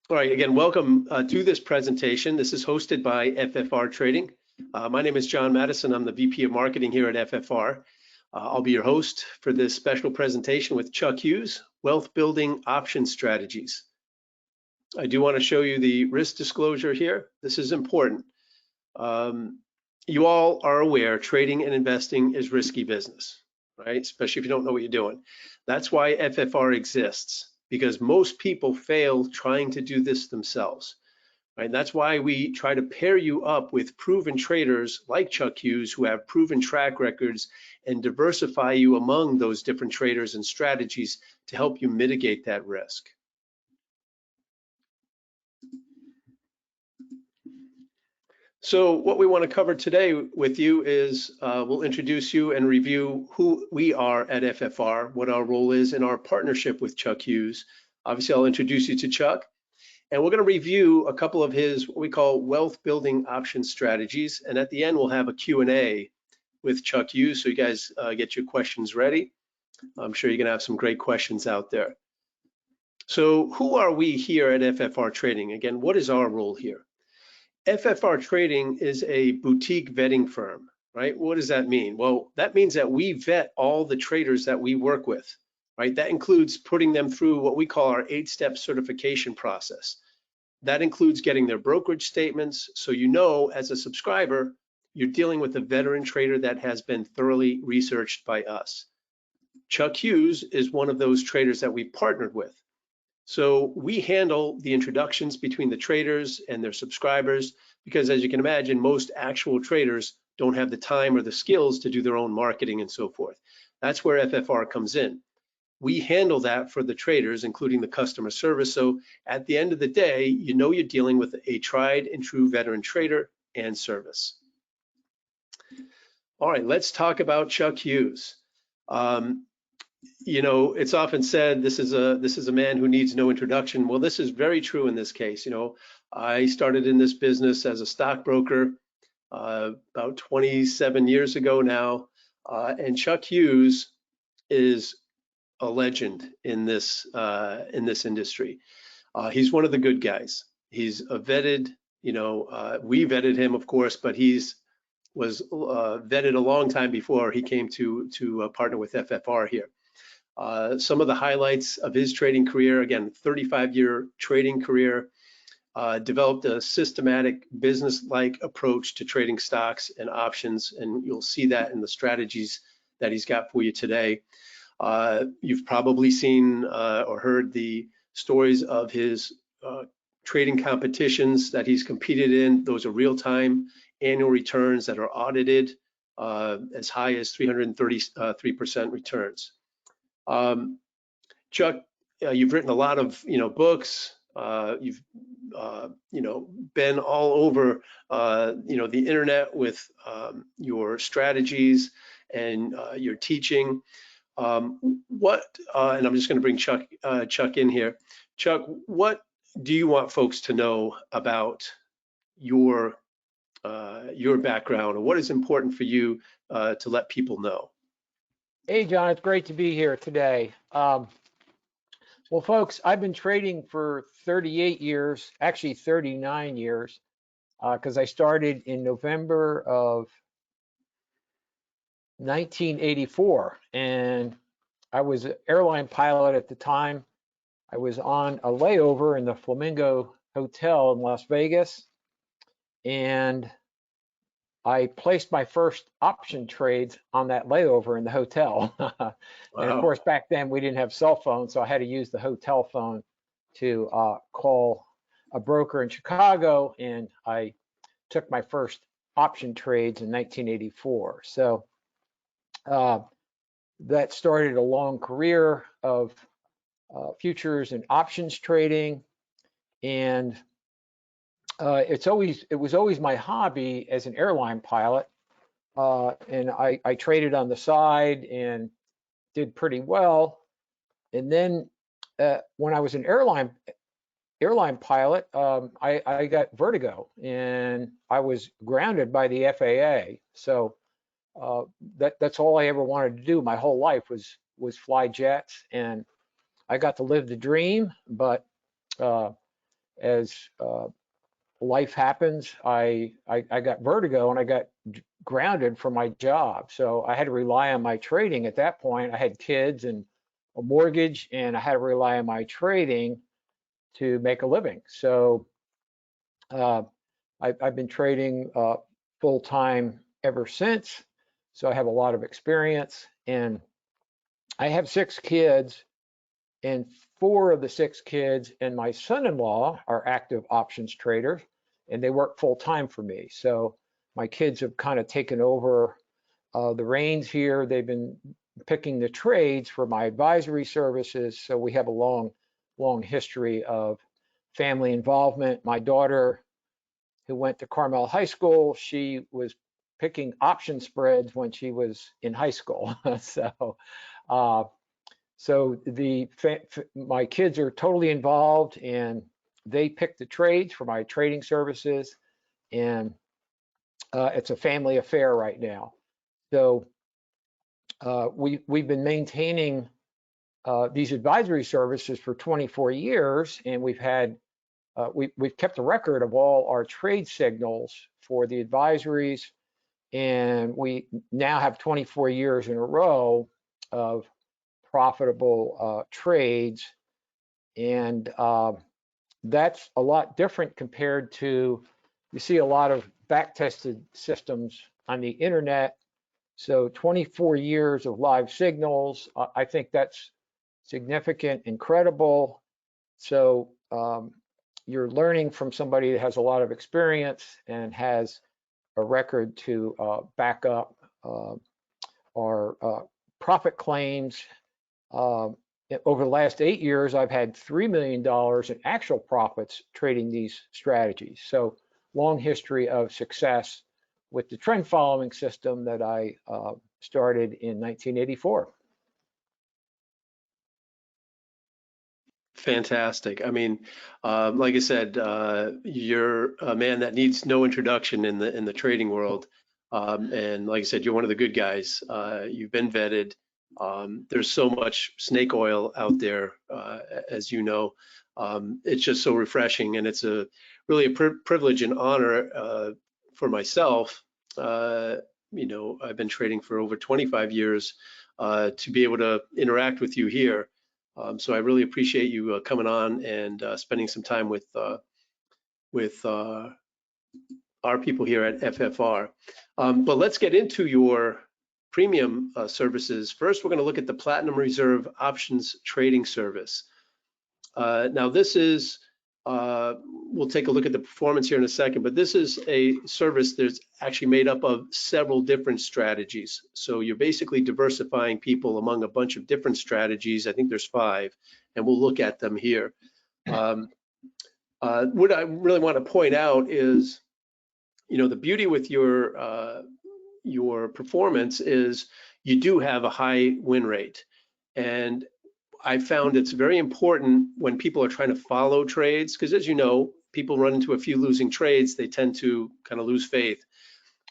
All right, again, welcome to this presentation. This is hosted by FFR Trading. My name is John Madison. I'm the VP of Marketing here at FFR. I'll be your host for this special presentation with Chuck Hughes, Wealth Building Option Strategies. I do want to show you the risk disclosure here. This is important. You all are aware trading and investing is risky business, right? Especially if you don't know what you're doing. That's why FFR exists, because most people fail trying to do this themselves, right? That's why we try to pair you up with proven traders like Chuck Hughes who have proven track records and diversify you among those different traders and strategies to help you mitigate that risk. So what we want to cover today with you is we'll introduce you and review who we are at FFR, what our role is in our partnership with Chuck Hughes. Obviously, I'll introduce you to Chuck, and we're going to review a couple of his what we call wealth building option strategies. And at the end, we'll have a Q&A with Chuck Hughes, so you guys get your questions ready. I'm sure you're going to have some great questions out there. So who are we here at FFR Trading? Again, what is our role here? FFR Trading is a boutique vetting firm, right? What does that mean? Well, that means that we vet all the traders that we work with, right? That includes putting them through what we call our 8-step certification process. That includes getting their brokerage statements, so you know as a subscriber, you're dealing with a veteran trader that has been thoroughly researched by us. Chuck Hughes is one of those traders that we partnered with. So we handle the introductions between the traders and their subscribers because, as you can imagine, most actual traders don't have the time or the skills to do their own marketing and so forth. That's where FFR comes in. We handle that for the traders, including the customer service. So at the end of the day, you know you're dealing with a tried and true veteran trader and service. All right, let's talk about Chuck Hughes. You know, it's often said this is a man who needs no introduction. Well, this is very true in this case. You know, I started in this business as a stockbroker about 27 years ago now, and Chuck Hughes is a legend in this industry. He's one of the good guys. He's a vetted. You know, we vetted him, of course, but was vetted a long time before he came to partner with FFR here. Some of the highlights of his trading career, again, 35-year trading career, developed a systematic business-like approach to trading stocks and options, and you'll see that in the strategies that he's got for you today. You've probably seen or heard the stories of his trading competitions that he's competed in. Those are real-time annual returns that are audited as high as 333% returns. Chuck, you've written a lot of books. You've been all over the internet with your strategies and your teaching. And I'm just going to bring Chuck in here. Chuck, what do you want folks to know about your background, or what is important for you to let people know? Hey, John, it's great to be here today. Well, folks, I've been trading for 38 years, actually 39 years, because I started in November of 1984, and I was an airline pilot at the time. I was on a layover in the Flamingo Hotel in Las Vegas, and I placed my first option trades on that layover in the hotel. Wow. And of course, back then we didn't have cell phones, so I had to use the hotel phone to call a broker in Chicago, and I took my first option trades in 1984. So that started a long career of futures and options trading, and it was always my hobby as an airline pilot, and I traded on the side and did pretty well. And then when I was an airline pilot, I got vertigo and I was grounded by the FAA. So that's all I ever wanted to do. My whole life was fly jets, and I got to live the dream, but as life happens, I got vertigo and I got grounded from my job. So I had to rely on my trading at that point. I had kids and a mortgage, and I had to rely on my trading to make a living. So uh, I've been trading full time ever since. So I have a lot of experience, and I have 6 kids, and 4 of the 6 kids and my son-in-law are active options traders, and they work full time for me. So my kids have kind of taken over the reins here. They've been picking the trades for my advisory services. So we have a long history of family involvement. My daughter, who went to Carmel High School, she was picking option spreads when she was in high school. Uh, so my kids are totally involved, and they pick the trades for my trading services, and it's a family affair right now. So we've been maintaining these advisory services for 24 years, and we've kept a record of all our trade signals for the advisories, and we now have 24 years in a row of profitable trades, and that's a lot different compared to, you see a lot of back-tested systems on the internet. So 24 years of live signals, I think that's significant, incredible. So you're learning from somebody that has a lot of experience and has a record to back up our profit claims. Uh, Over the last 8 years, I've had $3 million in actual profits trading these strategies. So long history of success with the trend following system that I started in 1984. Fantastic. I mean, like I said, you're a man that needs no introduction in the trading world. And like I said, you're one of the good guys. You've been vetted. There's so much snake oil out there, as you know. It's just so refreshing, and it's a really a privilege and honor for myself. I've been trading for over 25 years to be able to interact with you here. So I really appreciate you coming on and spending some time with our people here at FFR. But let's get into your premium services. First, we're going to look at the Platinum Reserve Options Trading Service. Now, this is, we'll take a look at the performance here in a second, but this is a service that's actually made up of several different strategies. So you're basically diversifying people among a bunch of different strategies. I think there's 5, and we'll look at them here. What I really want to point out is, the beauty with your performance is you do have a high win rate. And I found it's very important when people are trying to follow trades, because as you know, people run into a few losing trades, they tend to kind of lose faith.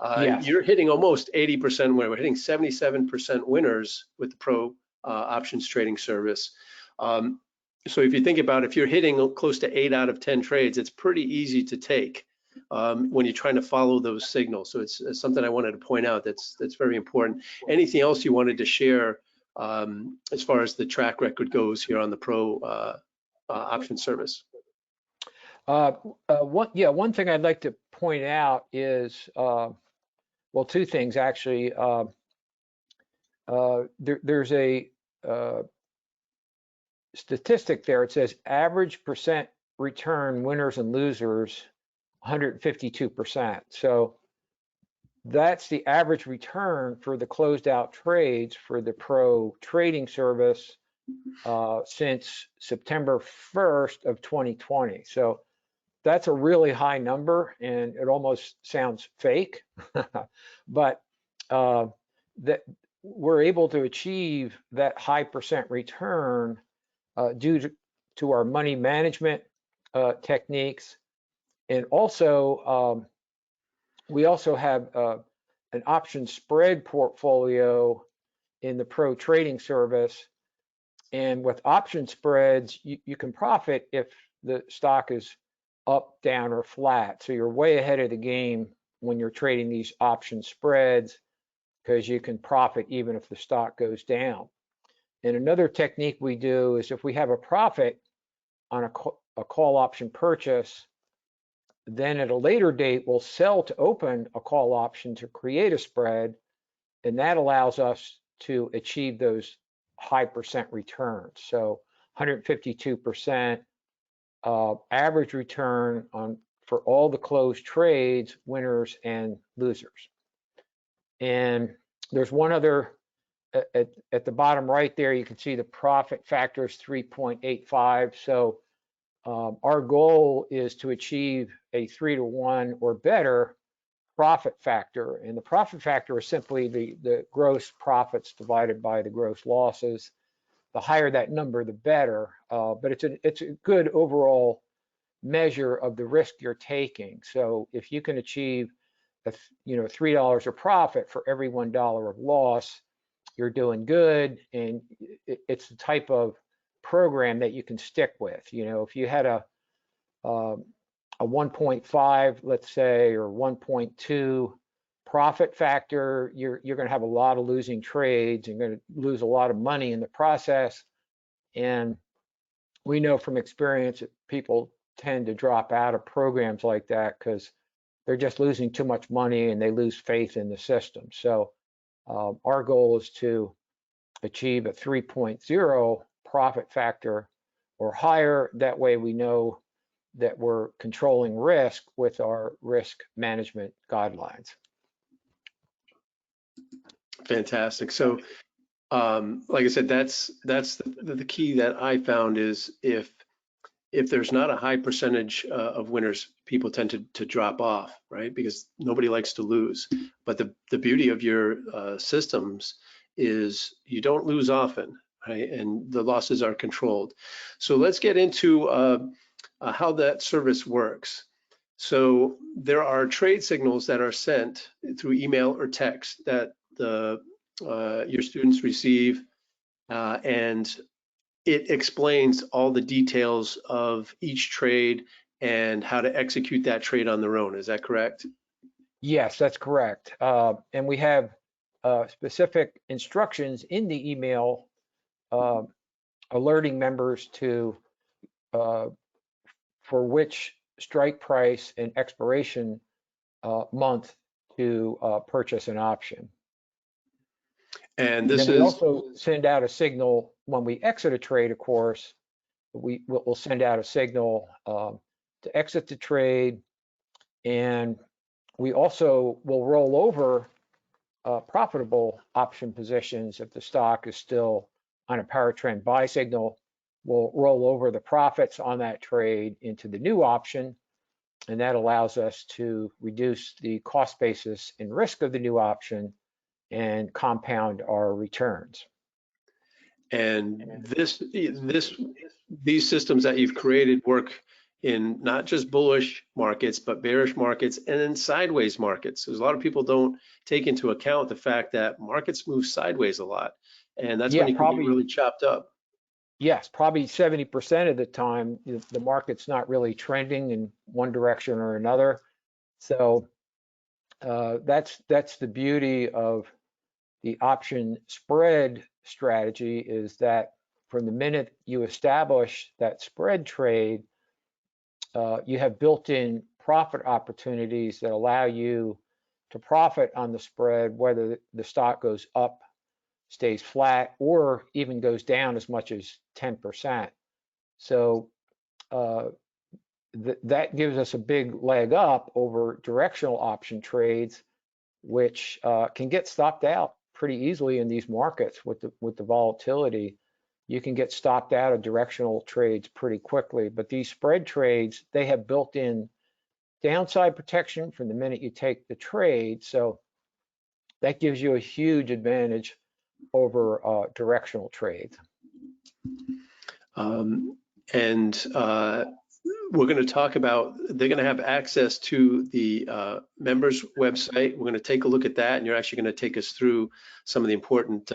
Yes. You're hitting almost 80% win. We're hitting 77% winners with the Pro options trading service. So if you think about it, if you're hitting close to 8 out of 10 trades, it's pretty easy to take when you're trying to follow those signals. So it's something I wanted to point out that's very important. Anything else you wanted to share as far as the track record goes here on the Pro option service? One thing I'd like to point out is, well, 2 things actually. There's a statistic there. It says average percent return winners and losers, 152%. So that's the average return for the closed out trades for the Pro trading service since September 1st of 2020. So that's a really high number, and it almost sounds fake, but that we're able to achieve that high percent return due to our money management techniques, and also we also have an option spread portfolio in the Pro trading service. And with option spreads, you can profit if the stock is up, down, or flat. So you're way ahead of the game when you're trading these option spreads because you can profit even if the stock goes down. And another technique we do is if we have a profit on a call option purchase, then at a later date, we'll sell to open a call option to create a spread, and that allows us to achieve those high percent returns. So 152% average return on for all the closed trades, winners and losers. And there's one other at the bottom right there, you can see the profit factor is 3.85. So our goal is to achieve a 3-to-1 or better profit factor. And the profit factor is simply the gross profits divided by the gross losses. The higher that number, the better. But it's a good overall measure of the risk you're taking. So if you can achieve $3 of profit for every $1 of loss, you're doing good. And it's the type of program that you can stick with. If you had a 1.5, let's say, or 1.2 profit factor, you're going to have a lot of losing trades. You're going to lose a lot of money in the process. And we know from experience that people tend to drop out of programs like that because they're just losing too much money and they lose faith in the system. So our goal is to achieve a 3.0 profit factor or higher. That way we know that we're controlling risk with our risk management guidelines. Fantastic. So, like I said, that's the key that I found is if there's not a high percentage of winners, people tend to drop off, right? Because nobody likes to lose. But the beauty of your systems is you don't lose often, right? And the losses are controlled. So let's get into how that service works. So there are trade signals that are sent through email or text that your students receive, and it explains all the details of each trade and how to execute that trade on their own. Is that correct? Yes, that's correct. And we have specific instructions in the email alerting members to for which strike price and expiration month to purchase an option. And this then we is also send out a signal when we exit a trade, of course. We'll send out a signal to exit the trade, and we also will roll over profitable option positions if the stock is still on a power trend buy signal. We'll roll over the profits on that trade into the new option, and that allows us to reduce the cost basis and risk of the new option and compound our returns. And these systems that you've created work in not just bullish markets, but bearish markets and in sideways markets. Because a lot of people don't take into account the fact that markets move sideways a lot. And that's when you can get really chopped up. Yes, probably 70% of the time, the market's not really trending in one direction or another. So that's the beauty of the option spread strategy, is that from the minute you establish that spread trade, you have built-in profit opportunities that allow you to profit on the spread, whether the stock goes up, stays flat, or even goes down as much as 10%. So that gives us a big leg up over directional option trades, which can get stopped out pretty easily in these markets with the volatility. You can get stopped out of directional trades pretty quickly, but these spread trades, they have built-in downside protection from the minute you take the trade. So that gives you a huge advantage over directional trades. We're going to talk about, they're going to have access to the members website. We're going to take a look at that, and you're actually going to take us through some of the important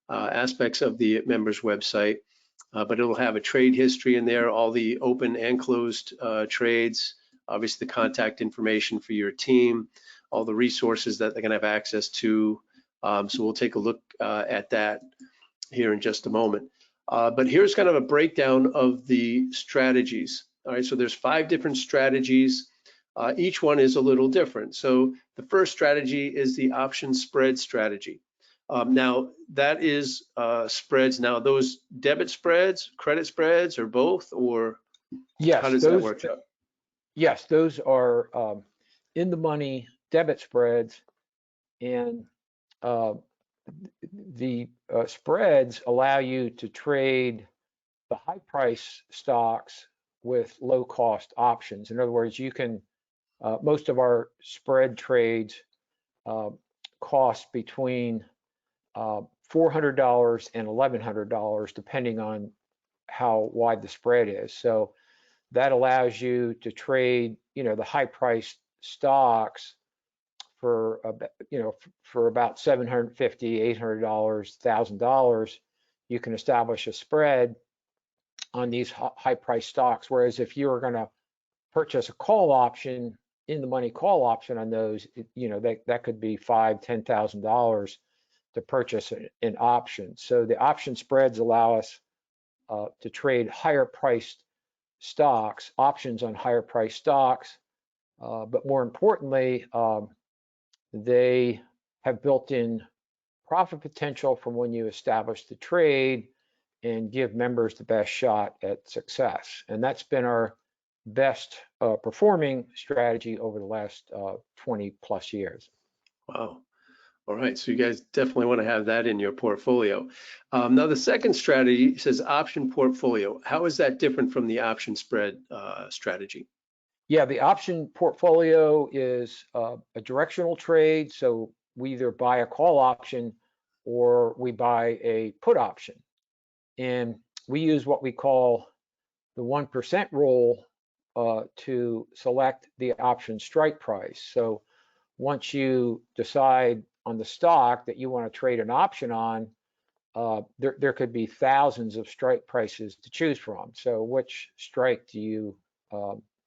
aspects of the members website. but it'll have a trade history in there, all the open and closed trades, obviously the contact information for your team, all the resources that they're going to have access to. So we'll take a look at that here in just a moment. But here's kind of a breakdown of the strategies. All right, so there's 5 different strategies. Each one is a little different. So the first strategy is the option spread strategy. Now that is spreads. Now those debit spreads, credit spreads, or both, or how Yes, does that work, Chuck? yes, those are in the money debit spreads, and uh, the spreads allow you to trade the high price stocks with low cost options. In other words, you can, most of our spread trades uh, cost between $400 and $1,100, depending on how wide the spread is. So that allows you to trade, the high priced stocks for for about $750, $800, $1,000. You can establish a spread on these high price stocks. Whereas if you were going to purchase a call option, in the money call option on those, that could be $5,000, $10,000 to purchase an option. So the option spreads allow us to trade higher priced stocks, options on higher priced stocks. But more importantly, they have built-in profit potential from when you establish the trade and give members the best shot at success. And that's been our best performing strategy over the last 20 plus years. Wow. All right, so you guys definitely want to have that in your portfolio. Now, the second strategy says option portfolio. How is that different from the option spread strategy? Yeah, the option portfolio is a directional trade. So we either buy a call option or we buy a put option. And we use what we call the 1% rule to select the option strike price. So once you decide on the stock that you want to trade an option on, there could be thousands of strike prices to choose from. So which strike do you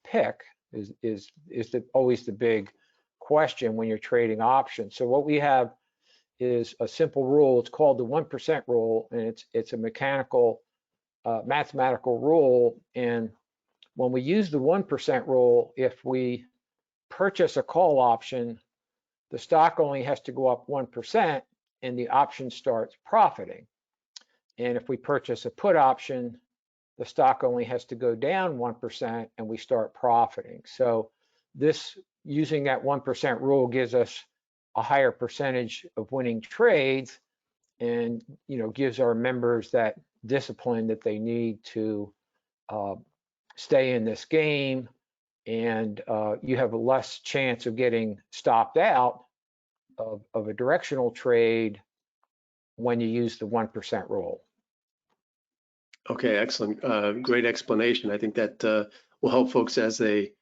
pick is always the big question when you're trading options. So what we have is a simple rule. It's called the 1% rule, and it's a mechanical, mathematical rule. And when we use the 1% rule, if we purchase a call option, the stock only has to go up 1% and the option starts profiting. And if we purchase a put option, the stock only has to go down 1% and we start profiting. So this, using that 1% rule, gives us a higher percentage of winning trades, and gives our members that discipline that they need to stay in this game, and you have a less chance of getting stopped out of a directional trade when you use the 1% rule. Okay, excellent. Great explanation. I think that will help folks as they,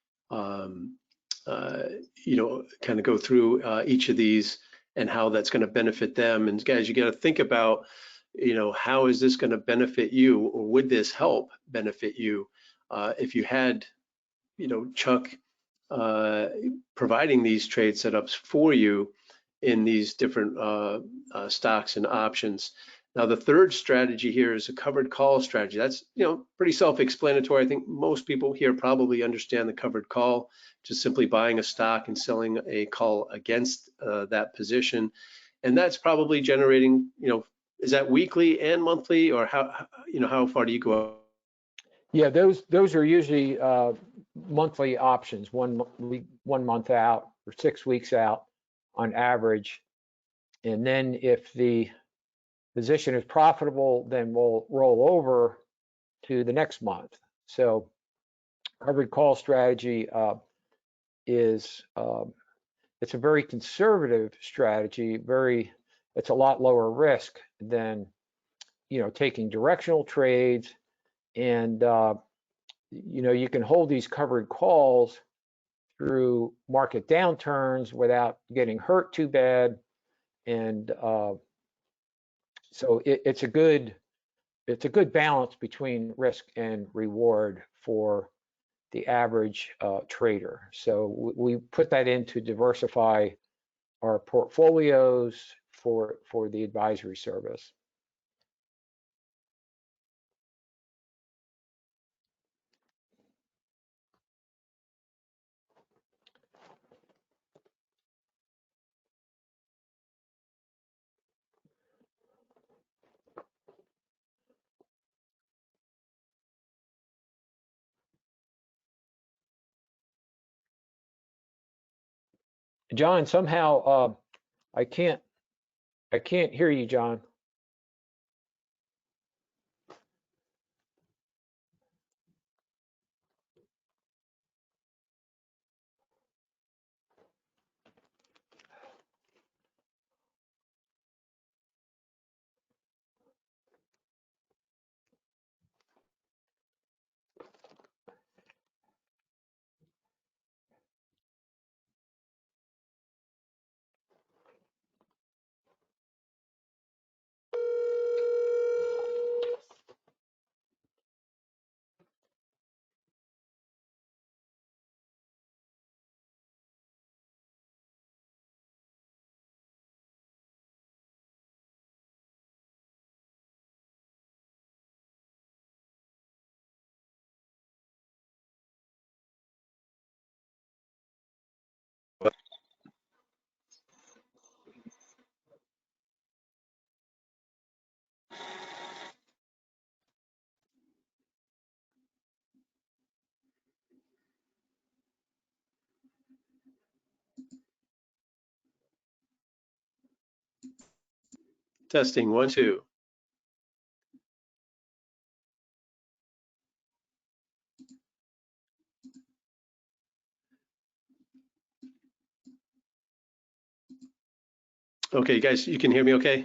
kind of go through each of these and how that's going to benefit them. And guys, you got to think about, how is this going to benefit you, or would this help benefit you if you had, Chuck providing these trade setups for you in these different stocks and options. Now, the third strategy here is a covered call strategy. That's, pretty self-explanatory. I think most people here probably understand the covered call, just simply buying a stock and selling a call against that position. And that's probably generating, is that weekly and monthly, or how far do you go? Yeah, those are usually monthly options, 1 month out or 6 weeks out on average. And then if the position is profitable, then we'll roll over to the next month. So covered call strategy is it's a very conservative strategy. It's a lot lower risk than taking directional trades, and you can hold these covered calls through market downturns without getting hurt too bad, and so it's a good it's a good balance between risk and reward for the average trader. So we put that in to diversify our portfolios for the advisory service. John, somehow I can't hear you, John. Testing, 1, 2. Okay, guys, you can hear me okay?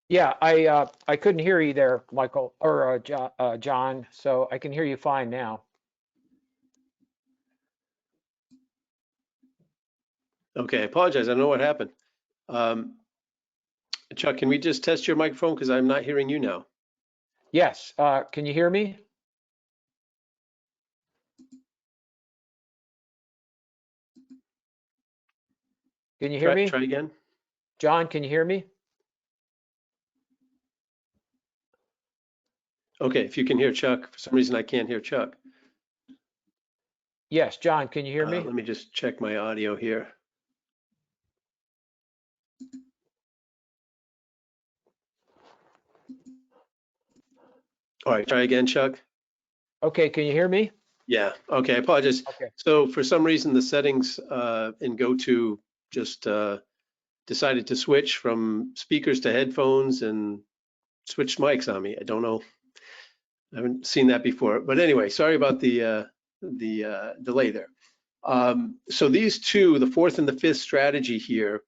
Yeah, I couldn't hear you there, Michael or John, so I can hear you fine now. Okay, I apologize. I don't know what happened. Chuck, can we just test your microphone because I'm not hearing you now? Yes, can you hear me? Can you hear me? Try again. John, can you hear me? Okay, if you can hear Chuck, for some reason I can't hear Chuck. Yes, John, can you hear me? Let me just check my audio here. All right, try again, Chuck. Okay, can you hear me? Yeah, okay, I apologize. Okay. So for some reason, the settings in GoTo just decided to switch from speakers to headphones and switched mics on me. I don't know. I haven't seen that before. But anyway, sorry about the delay there. So these two, the fourth and the fifth strategy here,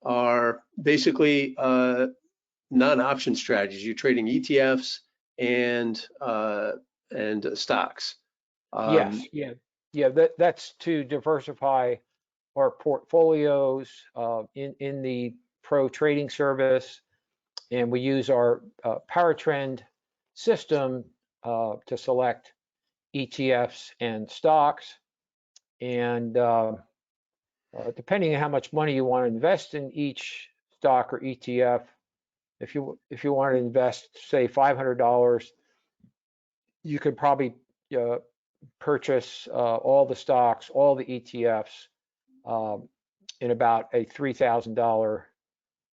are basically non-option strategies. You're trading ETFs and stocks. Yes, yeah. That's to diversify our portfolios in the pro trading service, and we use our power trend system to select ETFs and stocks. And depending on how much money you want to invest in each stock or ETF, if you want to invest, say, $500, you could probably uh, purchase all the stocks, all the ETFs in about a $3,000,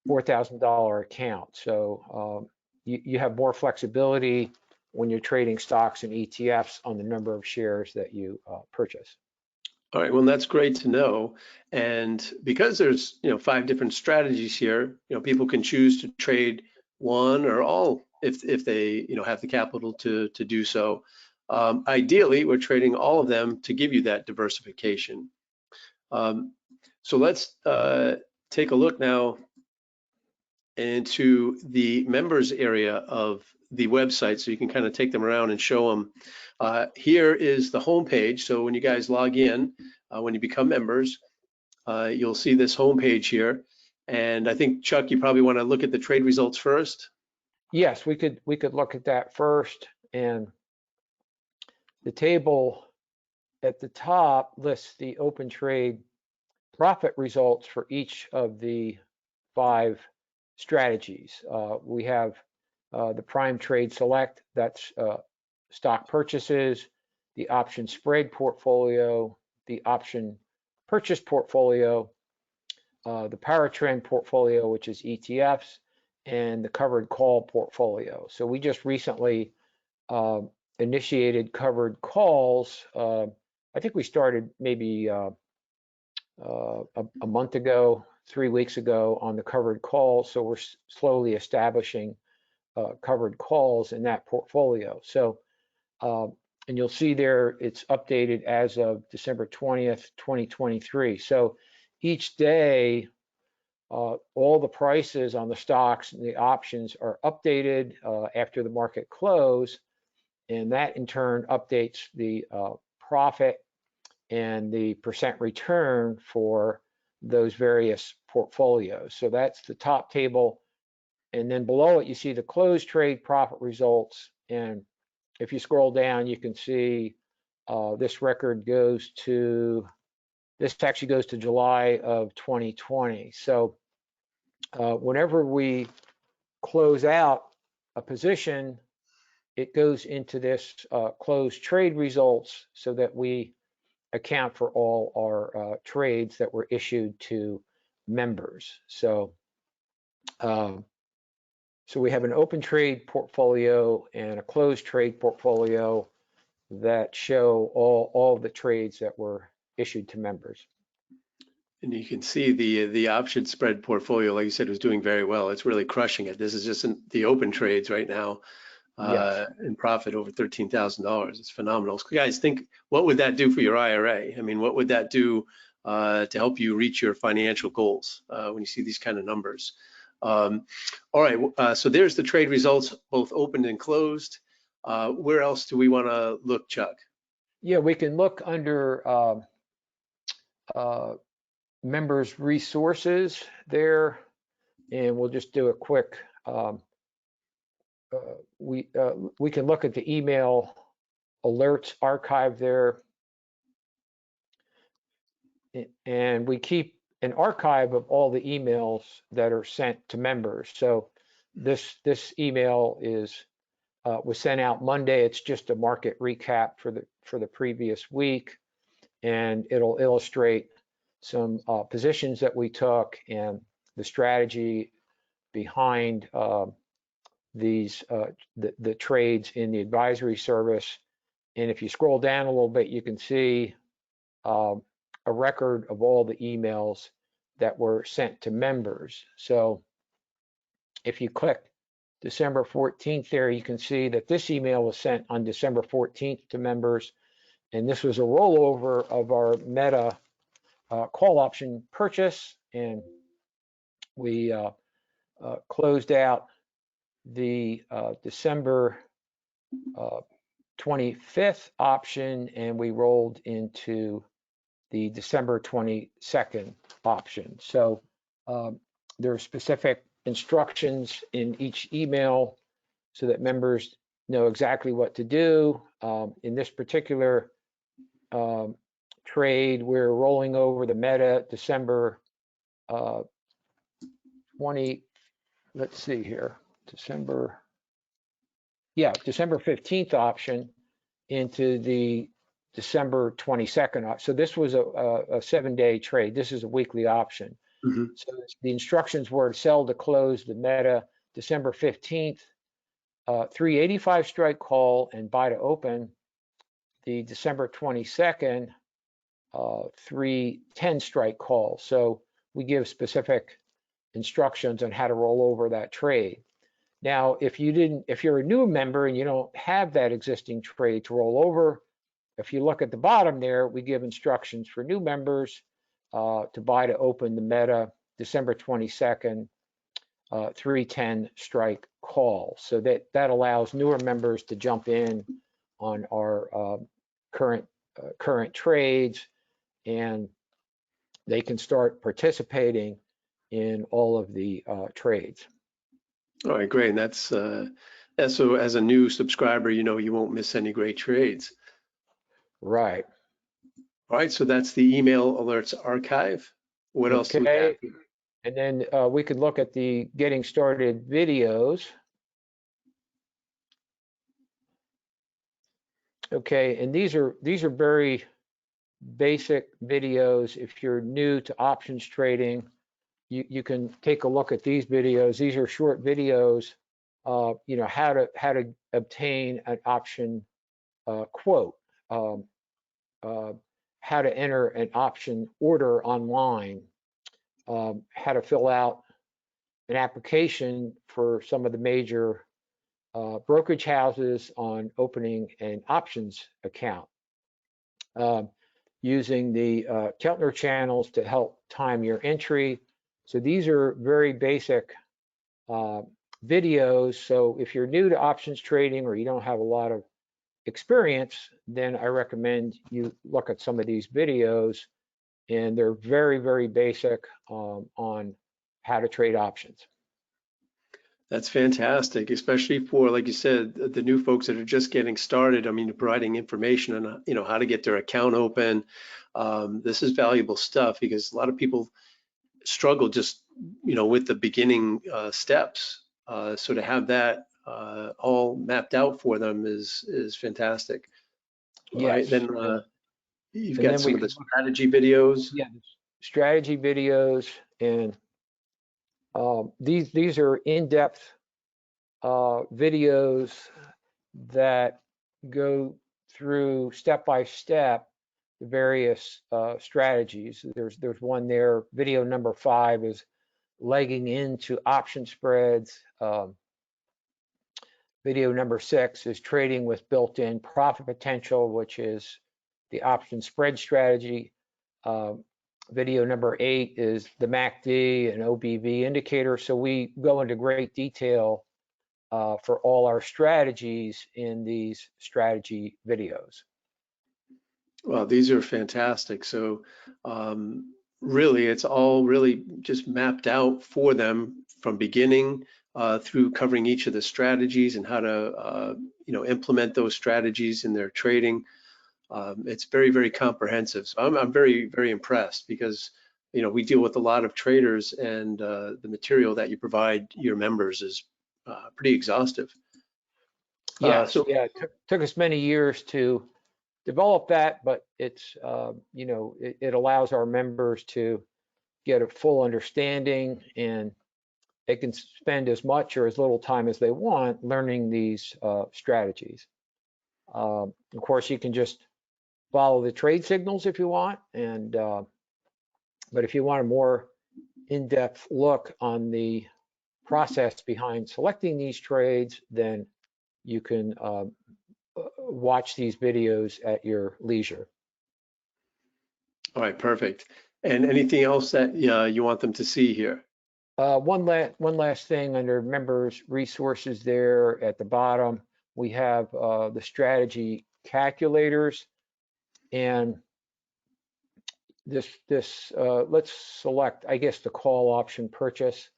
$4,000 account. So you have more flexibility when you're trading stocks and ETFs on the number of shares that you purchase. All right, well, that's great to know. And because there's, 5 different strategies here, people can choose to trade one or all if they, have the capital to do so. Ideally, we're trading all of them to give you that diversification. So let's take a look now into the members area of the website so you can kind of take them around and show them. Here is the home page. So when you guys log in, when you become members, you'll see this home page here. And I think, Chuck, you probably want to look at the trade results first. Yes, we could look at that first. And the table at the top lists the open trade profit results for each of the 5 strategies. We have the prime trade select, that's stock purchases, the option spread portfolio, the option purchase portfolio, the power trend portfolio, which is ETFs, and the covered call portfolio. So we just recently uh, initiated covered calls. I think we started maybe a month ago, 3 weeks ago on the covered call. So we're slowly establishing covered calls in that portfolio. So, and you'll see there it's updated as of December 20th, 2023. So each day, all the prices on the stocks and the options are updated after the market close, and that in turn updates the profit and the percent return for those various portfolios. So that's the top table. And then below it, you see the closed trade profit results. And if you scroll down, you can see this record goes to, this actually goes to July of 2020. So whenever we close out a position, it goes into this closed trade results so that we account for all our trades that were issued to members. So, so we have an open trade portfolio and a closed trade portfolio that show all the trades that were issued to members. And you can see the option spread portfolio, like you said, was doing very well. It's really crushing it. This is just the open trades right now, Yes. in profit over $13,000. It's phenomenal. So guys, think, what would that do for your IRA? I mean, what would that do to help you reach your financial goals when you see these kind of numbers? All right, so there's the trade results, both opened and closed. Where else do we want to look, Chuck? Yeah, we can look under uh, members resources there, and we'll just do a quick we can look at the email alerts archive there, and we keep an archive of all the emails that are sent to members. So this email is was sent out Monday. It's just a market recap for the previous week, and it'll illustrate some positions that we took and the strategy behind the trades in the advisory service. And if you scroll down a little bit, you can see a record of all the emails that were sent to members. So if you click December 14th there, you can see that this email was sent on December 14th to members. And this was a rollover of our Meta call option purchase. And we closed out the December 25th option, and we rolled into the December 22nd option. So there are specific instructions in each email so that members know exactly what to do. In this particular trade, we're rolling over the Meta December 20, let's see here, December 15th option into the December 22nd. So this was a 7-day trade. This is a weekly option. Mm-hmm. So the instructions were to sell to close the Meta December 15th, 385 strike call, and buy to open the December 22nd, 310 strike call. So we give specific instructions on how to roll over that trade. Now, if you're a new member and you don't have that existing trade to roll over, if you look at the bottom there, we give instructions for new members to buy to open the Meta December 22nd, 310 strike call. So that allows newer members to jump in on our current trades, and they can start participating in all of the trades. All right, great. And that's yeah, so as a new subscriber, you know you won't miss any great trades. Right. All right, so that's the email alerts archive. What else do we have Okay. here? And then we could look at the getting started videos. Okay, and these are very basic videos. If you're new to options trading, you can take a look at these videos. These are short videos, how to obtain an option quote, um, uh, how to enter an option order online, how to fill out an application for some of the major brokerage houses on opening an options account, um, using the Keltner channels to help time your entry. So these are very basic uh, videos. So if you're new to options trading or you don't have a lot of experience, then I recommend you look at some of these videos, and they're very, very basic on how to trade options. That's fantastic, especially for, like you said, the new folks that are just getting started. I mean, providing information on, you know, how to get their account open. This is valuable stuff because a lot of people struggle just, you know, with the beginning steps. So to have that all mapped out for them is fantastic. All right, Yes, then you've and got then we some of the can look, strategy videos. yeah, strategy videos, and these are in-depth videos that go through step by step the various strategies. There's one there. Video number 5 is legging into option spreads. Video number 6 is trading with built-in profit potential, which is the option spread strategy. Uh, Video number 8 is the MACD and OBV indicator. So we go into great detail for all our strategies in these strategy videos. Well, these are fantastic. So really, it's all really just mapped out for them from beginning through covering each of the strategies and how to, you know, implement those strategies in their trading. It's very, very comprehensive. So I'm very, very impressed because, you know, we deal with a lot of traders and the material that you provide your members is pretty exhaustive. Yes, So yeah, it took us many years to develop that, but it's, it allows our members to get a full understanding, and they can spend as much or as little time as they want learning these strategies. Of course, you can just follow the trade signals if you want, and but if you want a more in-depth look on the process behind selecting these trades, then you can watch these videos at your leisure. all right, perfect. And anything else that you want them to see here? One last thing under members resources there at the bottom, we have the strategy calculators, and let's select, I guess, the call option purchase.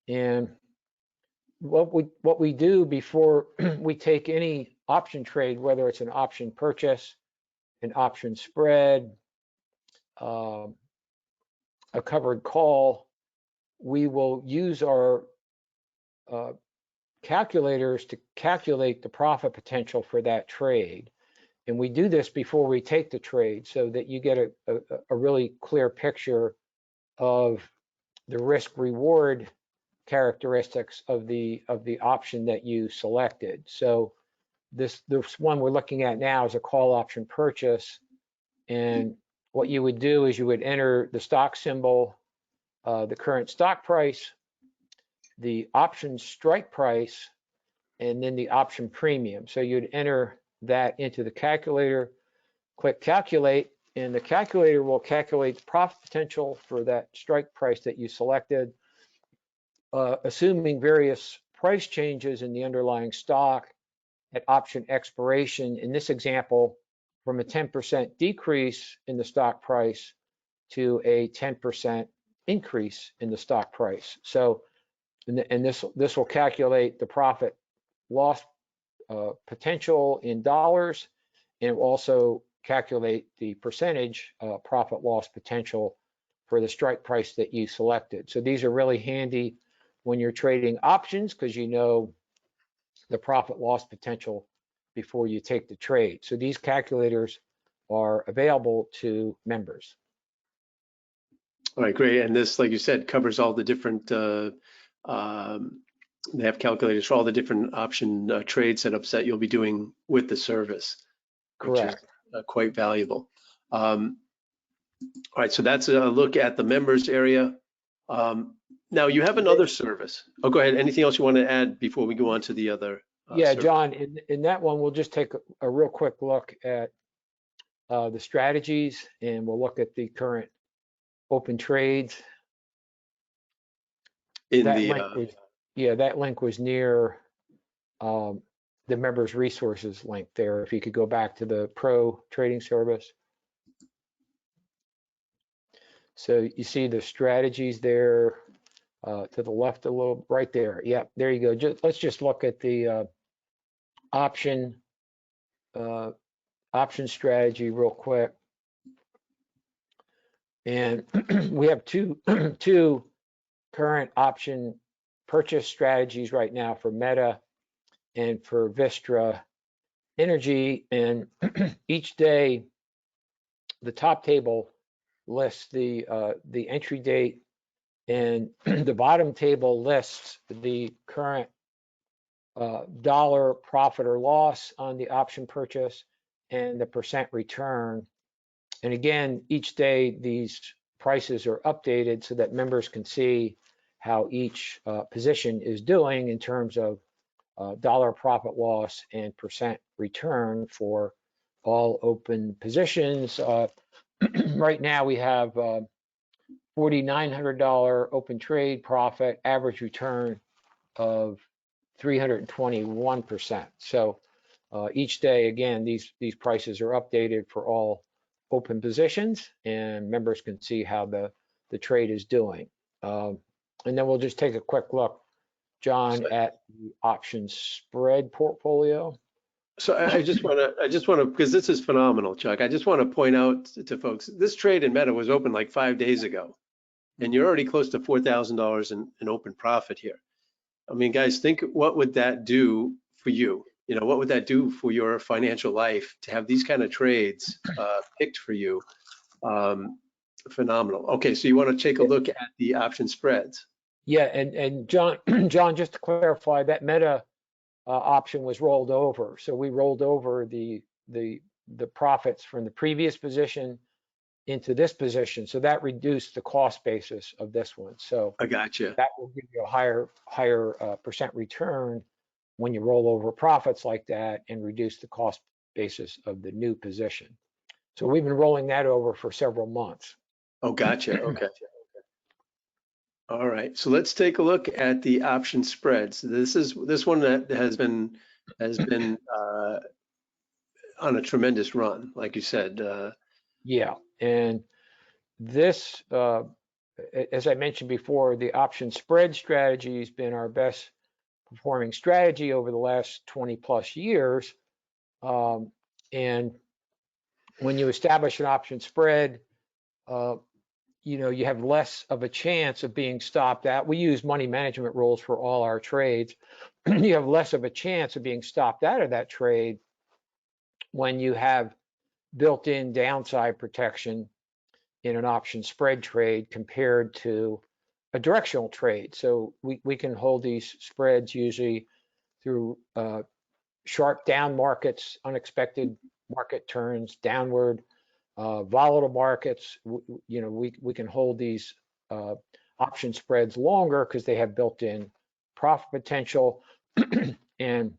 And what we do before we take any option trade, whether it's an option purchase, an option spread, uh, a covered call, we will use our uh, calculators to calculate the profit potential for that trade. And we do this before we take the trade so that you get a really clear picture of the risk reward characteristics of the option that you selected. So this one we're looking at now is a call option purchase. And what you would do is you would enter the stock symbol, the current stock price, the option strike price, and then the option premium. So you'd enter that into the calculator, click calculate, and the calculator will calculate the profit potential for that strike price that you selected, assuming various price changes in the underlying stock at option expiration. In this example, from a 10% decrease in the stock price to a 10% increase in the stock price. So and this will calculate the profit loss potential in dollars, and it will also calculate the percentage profit loss potential for the strike price that you selected. So these are really handy when you're trading options, because you know the profit loss potential before you take the trade. So these calculators are available to members. All right, great. And this, like you said, covers all the different, they have calculators for all the different option trade setups that you'll be doing with the service, which is Correct. quite valuable. All right, so that's a look at the members area. Now you have another service. Oh, go ahead. Anything else you want to add before we go on to the other Yeah, service? John, in that one, we'll just take a real quick look at the strategies, and we'll look at the current open trades. In That the, link was, yeah, that link was near the members resources link there. If you could go back to the pro trading service. So you see the strategies there to the left a little, right there. Yep, there you go. Let's just look at the option strategy real quick. And we have two current option purchase strategies right now for Meta and for Vistra Energy. And each day, the top table lists the entry date, and the bottom table lists the current dollar profit or loss on the option purchase and the percent return. And again, each day these prices are updated so that members can see how each position is doing in terms of dollar profit loss and percent return for all open positions. Right now we have $4,900 open trade profit, average return of 321%. So each day, again, these prices are updated for all open positions, and members can see how the trade is doing. And then we'll just take a quick look, John, at the option spread portfolio. so I just want to, because this is phenomenal, Chuck. I just want to point out to folks, this trade in Meta was open like 5 days ago, and you're already close to $4,000 in open profit here. I mean, guys, think what would that do for you? You know, what would that do for your financial life to have these kind of trades picked for you? Phenomenal. Okay, so you want to take a look at the option spreads. Yeah, and John, John, just to clarify, that Meta option was rolled over. So we rolled over the profits from the previous position into this position. So that reduced the cost basis of this one. So I got you. that will give you a higher percent return when you roll over profits like that and reduce the cost basis of the new position. So we've been rolling that over for several months. Oh, gotcha. Okay. All right. So let's take a look at the option spreads. This one that has been on a tremendous run, like you said. Yeah, and this, as I mentioned before, the option spread strategy has been our best performing strategy over the last 20 plus years. And when you establish an option spread, you have less of a chance of being stopped out. We use money management rules for all our trades. You have less of a chance of being stopped out of that trade when you have built-in downside protection in an option spread trade compared to a directional trade. So we can hold these spreads usually through sharp down markets, unexpected market turns downward, volatile markets. We can hold these option spreads longer because they have built-in profit potential. And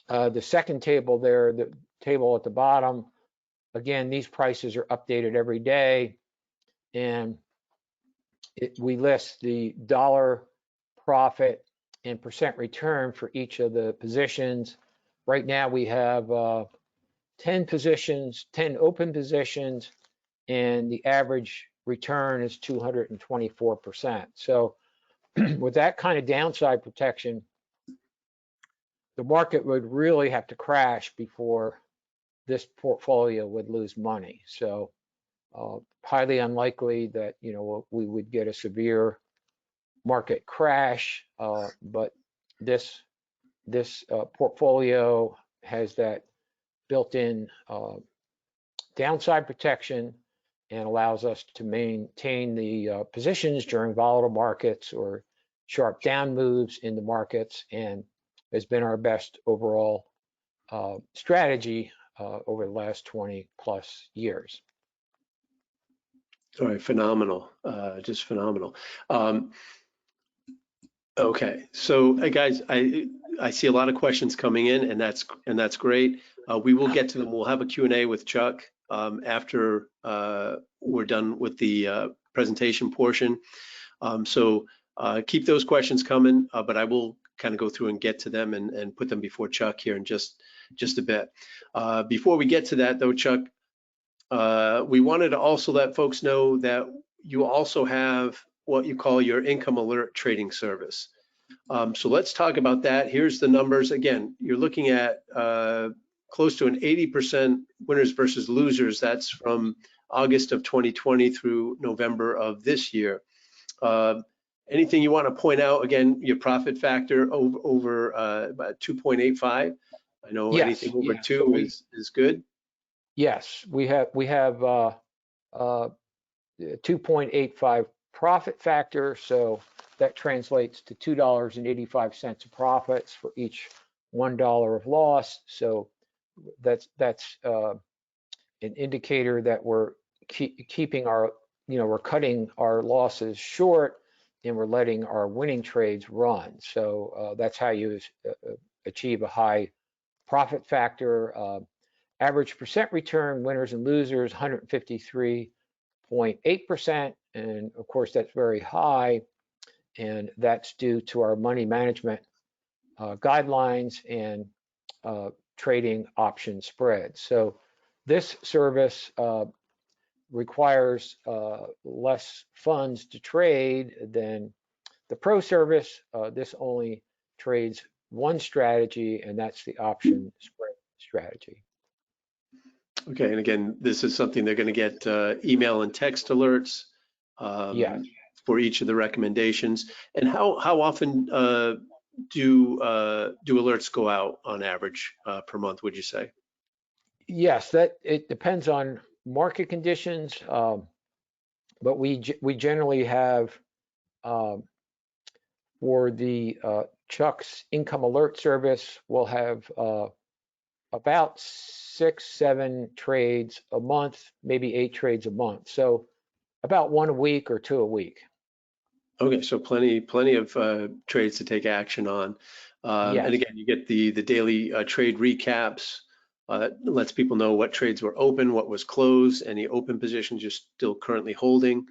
the second table there, the table at the bottom, again, these prices are updated every day, and we list the dollar profit and percent return for each of the positions. Right now we have 10 positions, 10 open positions, and the average return is 224%. So with that kind of downside protection, the market would really have to crash before this portfolio would lose money. So highly unlikely that we would get a severe market crash, but this portfolio has that built-in downside protection and allows us to maintain the positions during volatile markets or sharp down moves in the markets, and has been our best overall strategy over the last 20 plus years. All right, phenomenal, just phenomenal. Okay, so guys, I see a lot of questions coming in, and that's great. We will get to them. We'll have a Q&A with Chuck after we're done with the presentation portion. So keep those questions coming, but I will kind of go through and get to them and put them before Chuck here in just a bit. Before we get to that though, Chuck, we wanted to also let folks know that you also have what you call your income alert trading service. So let's talk about that. Here's the numbers. Again, you're looking at close to an 80% winners versus losers. That's from August of 2020 through November of this year. Anything you want to point out? Again, your profit factor over about 2.85. I know Yes, anything over yeah. 2 So is good. yes, we have 2.85 profit factor, so that translates to $2.85 of profits for each $1 of loss. So that's an indicator that we're keeping our, we're cutting our losses short and we're letting our winning trades run. So that's how you achieve a high profit factor. Average percent return, winners and losers, 153.8%. And of course, that's very high. And that's due to our money management guidelines and trading option spreads. So this service requires less funds to trade than the pro service. This only trades one strategy, and that's the option spread strategy. Okay, and again, this is something they're going to get email and text alerts Yes. for each of the recommendations. And how often do alerts go out on average per month, would you say? Yes, that it depends on market conditions, but we generally have for the Chuck's income alert service, we'll have about 6, 7 trades a month, maybe 8 trades a month. So about 1 a week or 2 a week. Okay, so plenty of trades to take action on. Yes. And again, you get the daily trade recaps. Lets people know what trades were open, what was closed, any open positions you're still currently holding.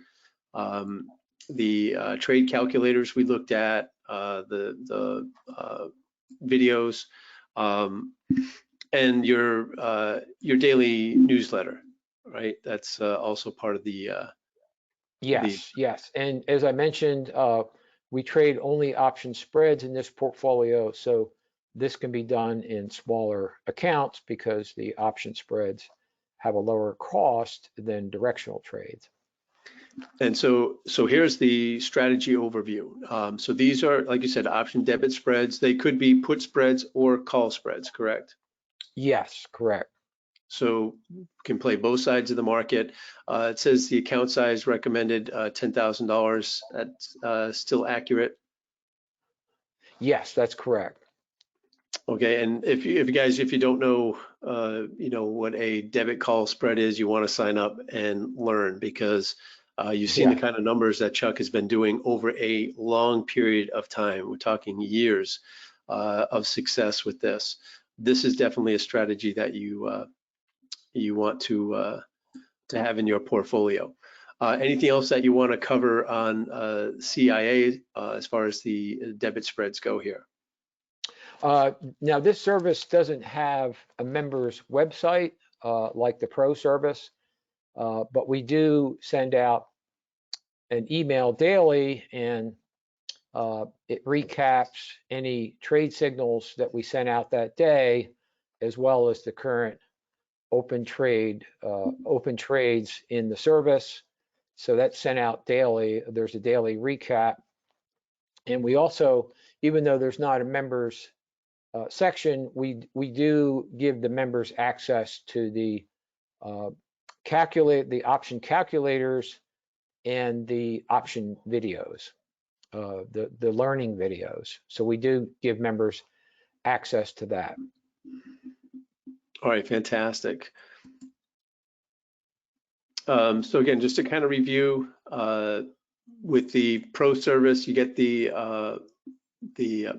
The trade calculators we looked at, the videos, and your daily newsletter, right? That's also part of the Yes. And as I mentioned, we trade only option spreads in this portfolio. So this can be done in smaller accounts because the option spreads have a lower cost than directional trades. And so here's the strategy overview. So these are, like you said, option debit spreads. They could be put spreads or call spreads, correct? Yes, correct. So can play both sides of the market. It says the account size recommended $10,000. That's still accurate. Yes, that's correct. Okay, and if you guys, if you don't know, what a debit call spread is, you want to sign up and learn, because you've seen the kind of numbers that Chuck has been doing over a long period of time. We're talking years of success with this. This is definitely a strategy that you want to have in your portfolio. Anything else that you want to cover on CIA as far as the debit spreads go here? Now, this service doesn't have a member's website like the pro service, but we do send out an email daily, and It recaps any trade signals that we sent out that day, as well as the current open trades in the service. So that's sent out daily. There's a daily recap. And we also, even though there's not a members section, we do give the members access to the option calculators and the option videos, the learning videos. So we do give members access to that. All right, fantastic. So again, just to kind of review, with the pro service, you get the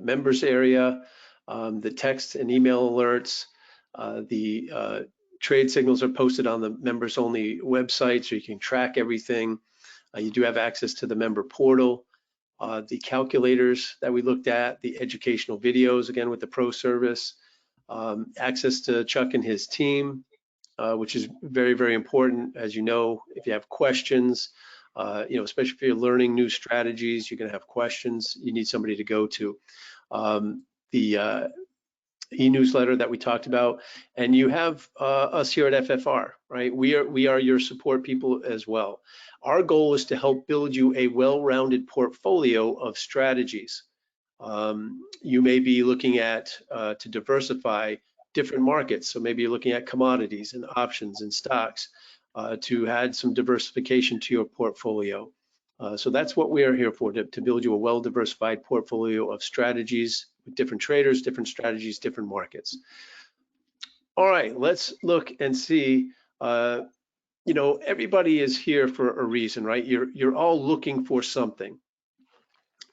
members area, the text and email alerts, the trade signals are posted on the members only website, so you can track everything. You do have access to the member portal, the calculators that we looked at, the educational videos, again with the pro service, access to Chuck and his team, which is very, very important. As you know, if you have questions, especially if you're learning new strategies, you're going to have questions. You need somebody to go to. The e-newsletter that we talked about, and you have us here at FFR, right? We are your support people as well. Our goal is to help build you a well-rounded portfolio of strategies. You may be looking at to diversify different markets. So maybe you're looking at commodities and options and stocks to add some diversification to your portfolio. So that's what we are here for, to build you a well-diversified portfolio of strategies with different traders, different strategies, different markets. All right, let's look and see. Everybody is here for a reason, right? You're all looking for something.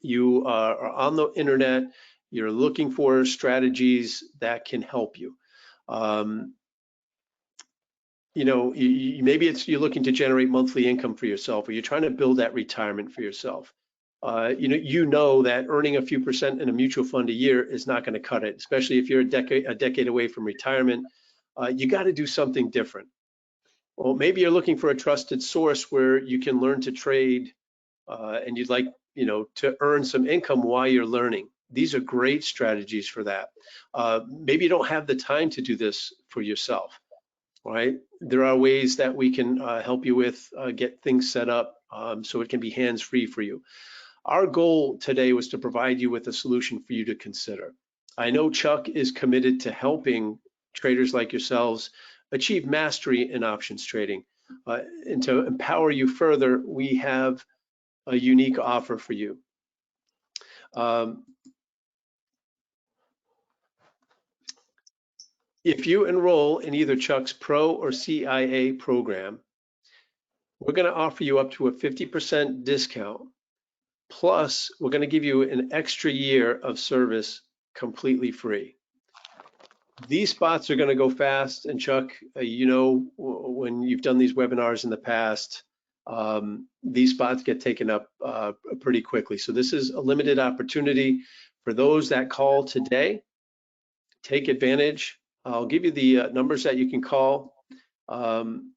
You are on the internet, you're looking for strategies that can help you. Maybe you're looking to generate monthly income for yourself, or you're trying to build that retirement for yourself. You know that earning a few percent in a mutual fund a year is not going to cut it, especially if you're a decade away from retirement. You got to do something different. Well, maybe you're looking for a trusted source where you can learn to trade, and you'd like to earn some income while you're learning. These are great strategies for that. Maybe you don't have the time to do this for yourself, right? There are ways that we can help you with get things set up so it can be hands-free for you. Our goal today was to provide you with a solution for you to consider. I know Chuck is committed to helping traders like yourselves achieve mastery in options trading. And to empower you further, we have a unique offer for you. If you enroll in either Chuck's Pro or CIA program, we're going to offer you up to a 50% discount. Plus, we're going to give you an extra year of service completely free. These spots are going to go fast, and Chuck, when you've done these webinars in the past, these spots get taken up pretty quickly. So this is a limited opportunity for those that call today. Take advantage. I'll give you the numbers that you can call, and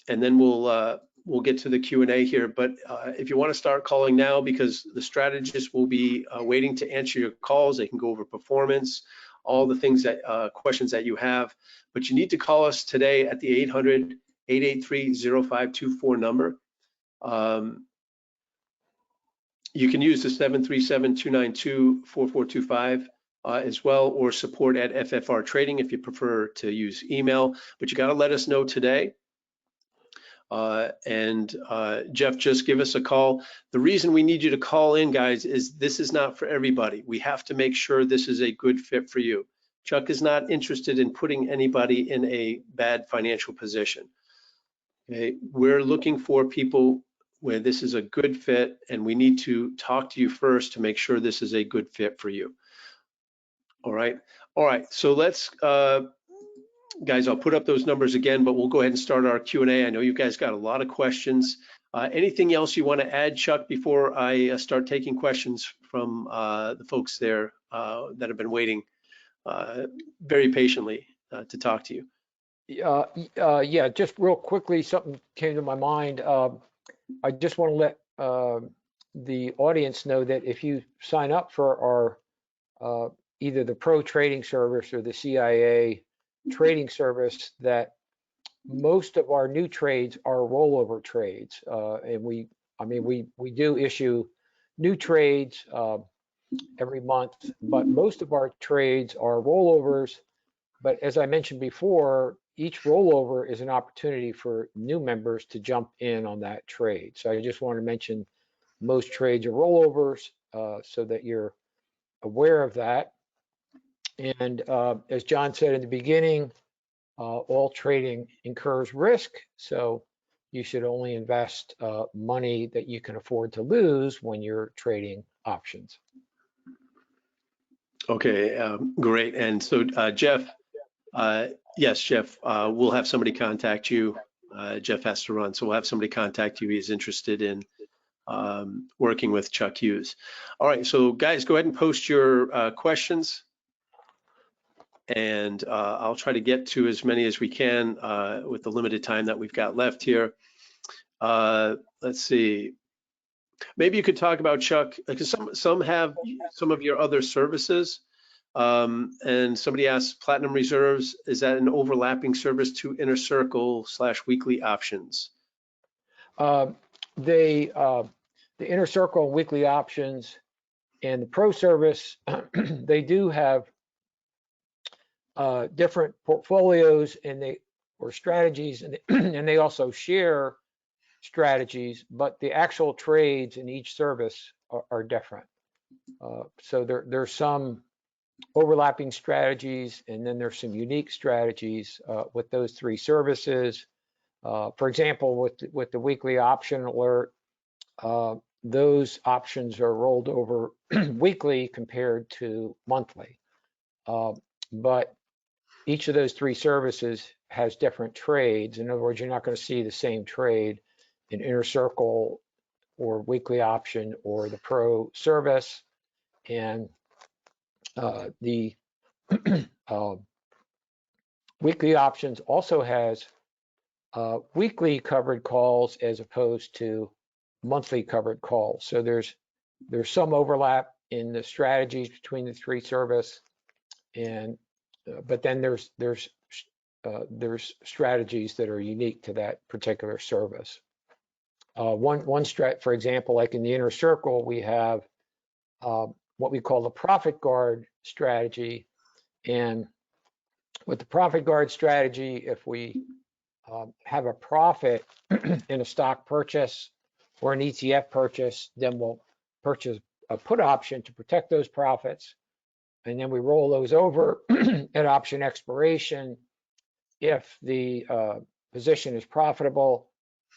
then we'll get to the Q&A here. But if you want to start calling now, because the strategists will be waiting to answer your calls, they can go over performance, all the things that questions that you have. But you need to call us today at the 800-883-0524 number. You can use the 737-292-4425 as well, or support at FFR Trading if you prefer to use email. But you got to let us know today. Jeff, just give us a call. The reason we need you to call in, guys, is this is not for everybody. We have to make sure this is a good fit for you. Chuck is not interested in putting anybody in a bad financial position. Okay? We're looking for people where this is a good fit, and we need to talk to you first to make sure this is a good fit for you. All right. So let's, guys, I'll put up those numbers again, but we'll go ahead and start our Q&A. I know you guys got a lot of questions. Anything else you want to add, Chuck, before I start taking questions from the folks there that have been waiting very patiently to talk to you? Yeah, just real quickly, something came to my mind. I just want to let the audience know that if you sign up for our either the Pro Trading Service or the CIA trading service, that most of our new trades are rollover trades, and we do issue new trades every month, but most of our trades are rollovers. But as I mentioned before, each rollover is an opportunity for new members to jump in on that trade. So I just want to mention most trades are rollovers, so that you're aware of that. And as John said in the beginning, all trading incurs risk. So you should only invest money that you can afford to lose when you're trading options. Okay, great. And so, Jeff, yes, Jeff, we'll have somebody contact you. Jeff has to run, so we'll have somebody contact you. He's interested in working with Chuck Hughes. All right, so guys, go ahead and post your questions, and I'll try to get to as many as we can with the limited time that we've got left here. Let's see. Maybe you could talk about, Chuck, because some have some of your other services. And somebody asked, Platinum Reserves, is that an overlapping service to Inner Circle / weekly options? The Inner Circle and weekly options and the Pro service, they do have different portfolios or strategies, and and they also share strategies, but the actual trades in each service are different. So there's some overlapping strategies, and then there's some unique strategies with those three services. For example, with the weekly option alert, those options are rolled over weekly compared to monthly. But each of those three services has different trades. In other words, you're not going to see the same trade in Inner Circle or weekly option or the Pro service. And the weekly options also has weekly covered calls as opposed to monthly covered calls. So there's some overlap in the strategies between the three service, and but then there's strategies that are unique to that particular service. One strat, for example, like in the Inner Circle, we have what we call the Profit Guard strategy, and with the Profit Guard strategy, if we have a profit in a stock purchase or an ETF purchase, then we'll purchase a put option to protect those profits. And then we roll those over at option expiration if the position is profitable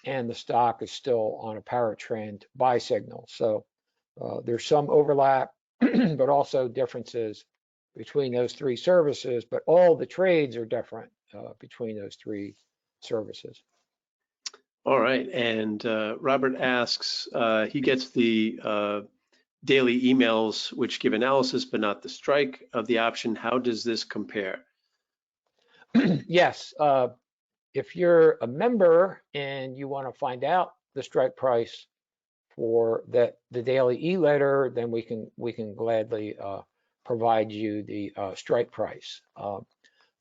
and the stock is still on a power trend buy signal. So there's some overlap, but also differences between those three services, but all the trades are different between those three services. All right, and Robert asks, he gets the daily emails which give analysis but not the strike of the option. How does this compare? Yes, if you're a member and you want to find out the strike price for the daily e-letter, then we can gladly provide you the strike price.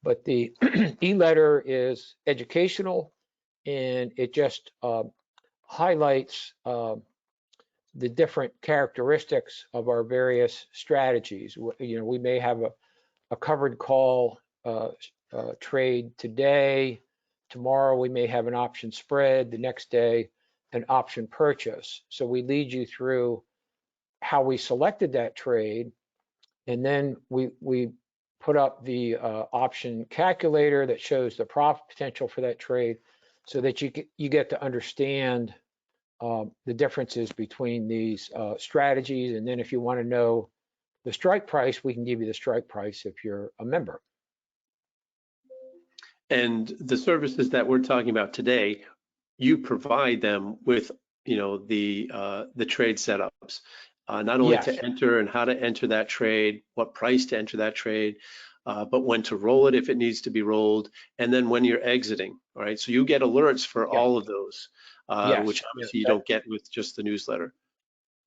But the e-letter is educational, and it just highlights the different characteristics of our various strategies. You know, we may have a covered call trade today. Tomorrow we may have an option spread. The next day, an option purchase. So we lead you through how we selected that trade, and then we put up the option calculator that shows the profit potential for that trade, so that you get to understand the differences between these strategies. And then if you want to know the strike price, we can give you the strike price if you're a member. And the services that we're talking about today, you provide them with, you know, the trade setups, not only Yes, to enter and how to enter that trade, what price to enter that trade, but when to roll it if it needs to be rolled, and then when you're exiting. All right, so you get alerts for yes, all of those, yes, which yes. obviously you don't get with just the newsletter.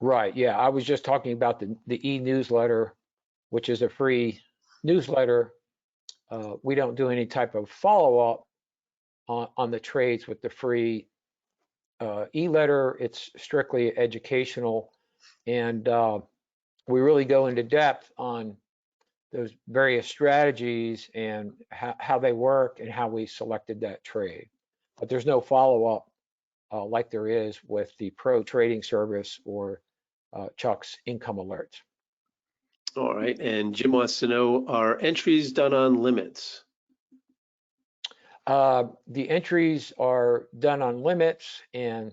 Right. Yeah. I was just talking about the e-newsletter, which is a free newsletter. We don't do any type of follow-up on the trades with the free e-letter. It's strictly educational, and we really go into depth on those various strategies and how they work and how we selected that trade. But there's no follow-up like there is with the pro trading service or Chuck's income alerts. All right. And Jim wants to know, are entries done on limits? The entries are done on limits, and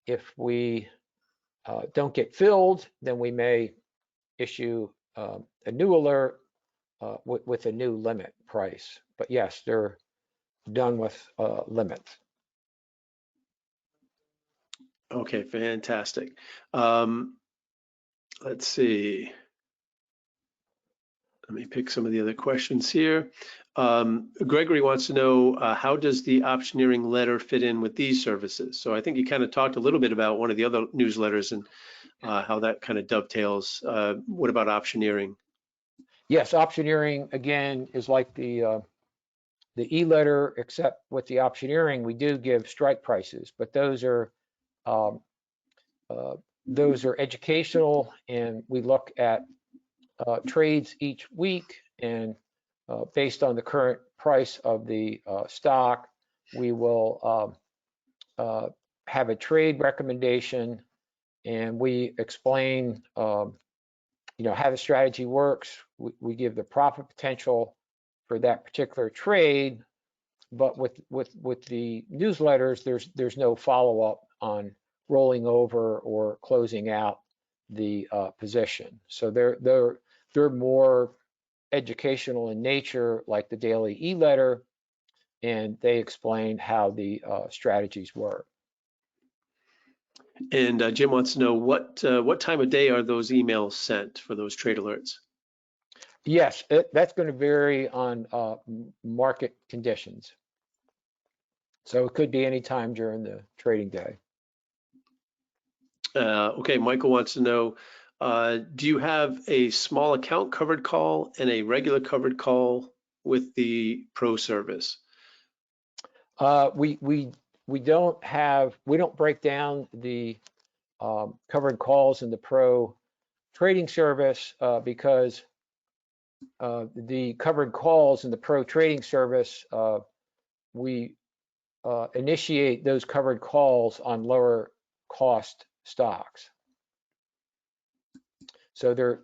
if we don't get filled, then we may issue a new alert with a new limit price. But yes, they're done with limits. Okay, fantastic. Let's see. Let me pick some of the other questions here. Gregory wants to know, how does the optioneering letter fit in with these services? So I think you kind of talked a little bit about one of the other newsletters and how that kind of dovetails. What about optioneering? Yes, optioneering again is like the e-letter, except with the optioneering, we do give strike prices, but um, those are educational, and we look at trades each week, and based on the current price of the stock, we will have a trade recommendation, and we explain how the strategy works. We give the profit potential for that particular trade, but with the newsletters, there's no follow-up on rolling over or closing out the position. So they're more educational in nature, like the daily e-letter, and they explain how the strategies work. And Jim wants to know, what time of day are those emails sent for those trade alerts? Yes, that's going to vary on market conditions. So it could be any time during the trading day. Okay, Michael wants to know, do you have a small account covered call and a regular covered call with the pro service? We don't break down the covered calls in the pro trading service because the covered calls in the pro trading service, we initiate those covered calls on lower cost stocks. So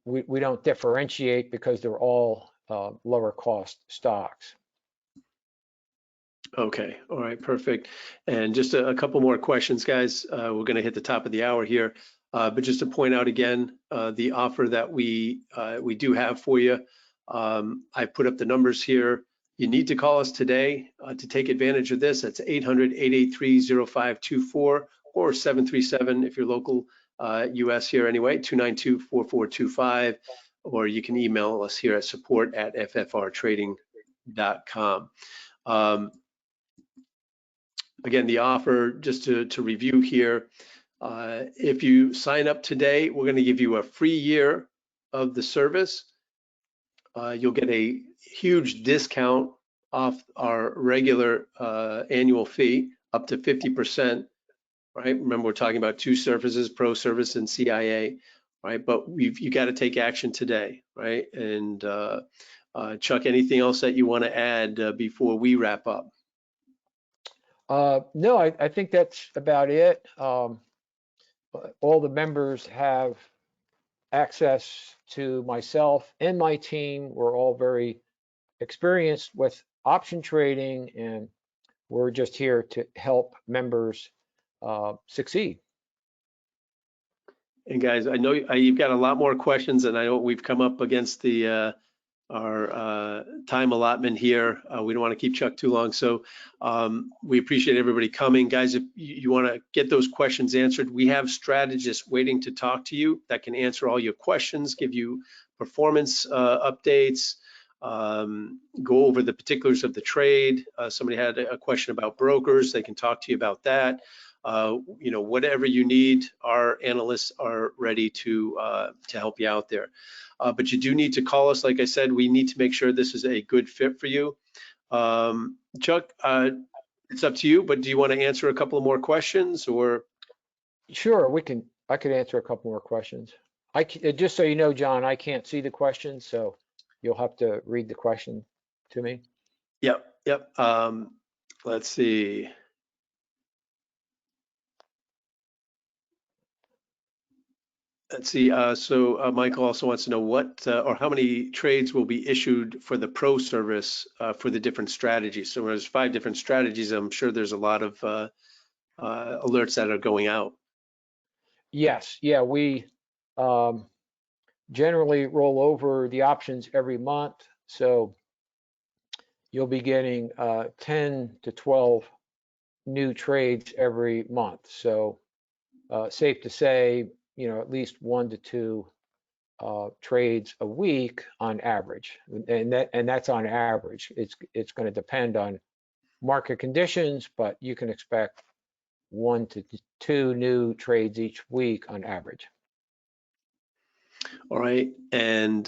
we don't differentiate because they're all lower cost stocks. Okay, all right, perfect. And just a couple more questions, guys. We're going to hit the top of the hour here, but just to point out again, the offer that we do have for you. I put up the numbers here. You need to call us today to take advantage of this. That's 800-883-0524 or 737 if you're local US here anyway, 292-4425, or you can email us here at support@ffrtrading.com. Again, the offer, just to review here, if you sign up today, we're going to give you a free year of the service. You'll get a huge discount off our regular annual fee, up to 50%, right? Remember, we're talking about two services, pro service and CIA, right? But you got to take action today, right? And Chuck, anything else that you want to add before we wrap up? No, I think that's about it. All the members have access to myself and my team. We're all very experienced with option trading, and we're just here to help members succeed. And guys, I know you've got a lot more questions, and I know we've come up against our time allotment here. We don't want to keep Chuck too long, so we appreciate everybody coming. Guys, if you want to get those questions answered, we have strategists waiting to talk to you that can answer all your questions, give you performance updates, go over the particulars of the trade. Somebody had a question about brokers. They can talk to you about that. whatever you need, our analysts are ready to help you out there. But you do need to call us. Like I said, we need to make sure this is a good fit for you. Chuck, it's up to you, but do you want to answer a couple of more questions or? Sure, I could answer a couple more questions. Just so you know, John, I can't see the questions, so you'll have to read the question to me. Yep. Let's see. So Michael also wants to know what or how many trades will be issued for the pro service for the different strategies. So there's 5 different strategies. I'm sure there's a lot of alerts that are going out. Yes, yeah, we um, generally roll over the options every month, so you'll be getting 10 to 12 new trades every month. So safe to say, at least 1 to 2 trades a week on average, and that's on average. It's going to depend on market conditions, but you can expect 1 to 2 new trades each week on average. All right. And